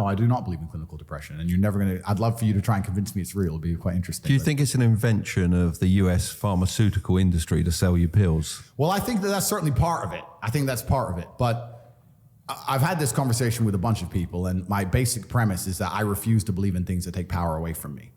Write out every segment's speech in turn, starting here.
No, I do not believe in clinical depression. And you're never going to, I'd love for you to try and convince me it's real. It'd be quite interesting. Do you think it's an invention of the US pharmaceutical industry to sell you pills? Well, I think that that's certainly part of it. I think that's part of it. But I've had this conversation with a bunch of people, and my basic premise is that I refuse to believe in things that take power away from me.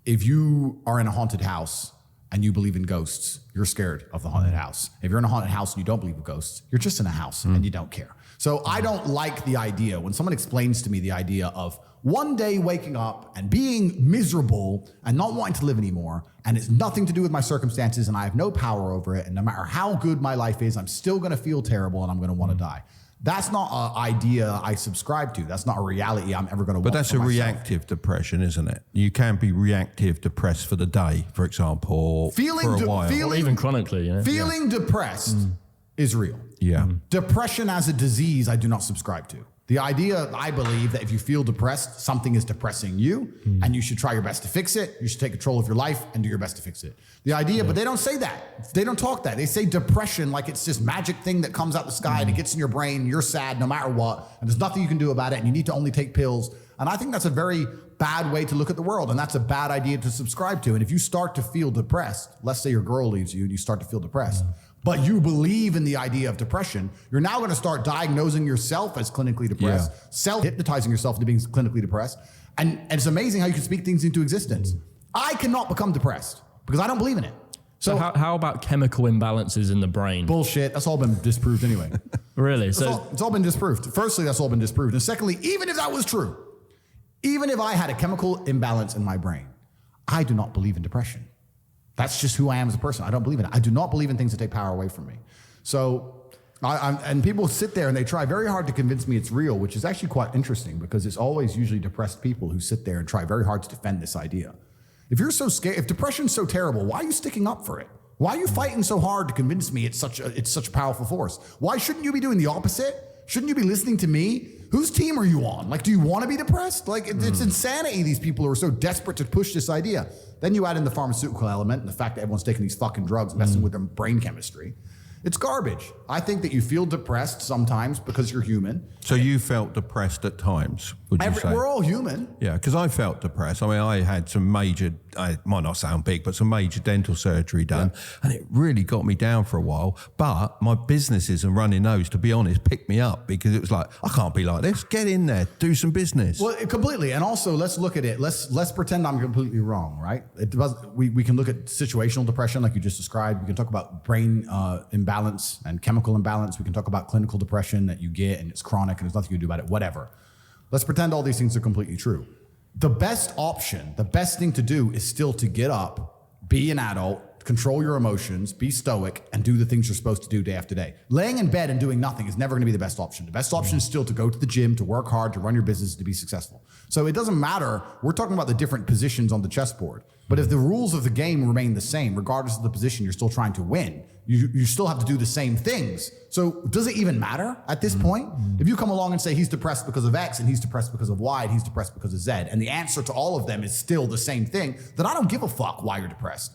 If you are in a haunted house and you believe in ghosts, you're scared of the haunted house. If you're in a haunted house and you don't believe in ghosts, you're just in a house and you don't care. So I don't like the idea when someone explains to me the idea of one day waking up and being miserable and not wanting to live anymore, and it's nothing to do with my circumstances and I have no power over it, and no matter how good my life is, I'm still gonna feel terrible and I'm gonna wanna die. That's not an idea I subscribe to. That's not a reality I'm ever going to want. But that's a reactive depression, isn't it? You can be reactive depressed for the day, for example, for a while. Or even chronically. You know? Feeling depressed is real. Yeah. Depression as a disease, I do not subscribe to. The idea, I believe, that if you feel depressed, something is depressing you, and you should try your best to fix it. You should take control of your life and do your best to fix it. The idea, but they don't say that. They don't talk that. They say depression like it's this magic thing that comes out the sky and it gets in your brain. You're sad no matter what, and there's nothing you can do about it, and you need to only take pills. And I think that's a very bad way to look at the world, and that's a bad idea to subscribe to. And if you start to feel depressed, let's say your girl leaves you and you start to feel depressed, but you believe in the idea of depression, you're now going to start diagnosing yourself as clinically depressed, self-hypnotizing yourself into being clinically depressed. And it's amazing how you can speak things into existence. I cannot become depressed because I don't believe in it. So how about chemical imbalances in the brain? Bullshit. That's all been disproved anyway. Really? It's all been disproved. Firstly, that's all been disproved. And secondly, even if that was true, even if I had a chemical imbalance in my brain, I do not believe in depression. That's just who I am as a person. I don't believe in it. I do not believe in things that take power away from me. So, and people sit there and they try very hard to convince me it's real, which is actually quite interesting because it's always usually depressed people who sit there and try very hard to defend this idea. If you're so scared, if depression's so terrible, why are you sticking up for it? Why are you fighting so hard to convince me it's such a powerful force? Why shouldn't you be doing the opposite? Shouldn't you be listening to me? Whose team are you on? Like, do you want to be depressed? Like, it's insanity, these people who are so desperate to push this idea. Then you add in the pharmaceutical element and the fact that everyone's taking these fucking drugs, messing with their brain chemistry. It's garbage. I think that you feel depressed sometimes because you're human. So you felt depressed at times, would you say? We're all human. Yeah, because I felt depressed. I mean, I had some major, it might not sound big, but some major dental surgery done, and it really got me down for a while. But my businesses and running those, to be honest, picked me up because it was like, I can't be like this. Get in there, do some business. Well, completely. And also, let's look at it. Let's pretend I'm completely wrong, right? We can look at situational depression like you just described. We can talk about brain imbalance and chemical imbalance. We can talk about clinical depression that you get and it's chronic and there's nothing you can do about it, whatever. Let's pretend all these things are completely true. The best option, the best thing to do is still to get up, be an adult, control your emotions, be stoic, and do the things you're supposed to do day after day. Laying in bed and doing nothing is never going to be the best option. The best option is still to go to the gym, to work hard, to run your business, to be successful. So it doesn't matter. We're talking about the different positions on the chessboard. But if the rules of the game remain the same, regardless of the position you're still trying to win, you still have to do the same things. So does it even matter at this point? If you come along and say he's depressed because of X and he's depressed because of Y and he's depressed because of Z, and the answer to all of them is still the same thing, then I don't give a fuck why you're depressed.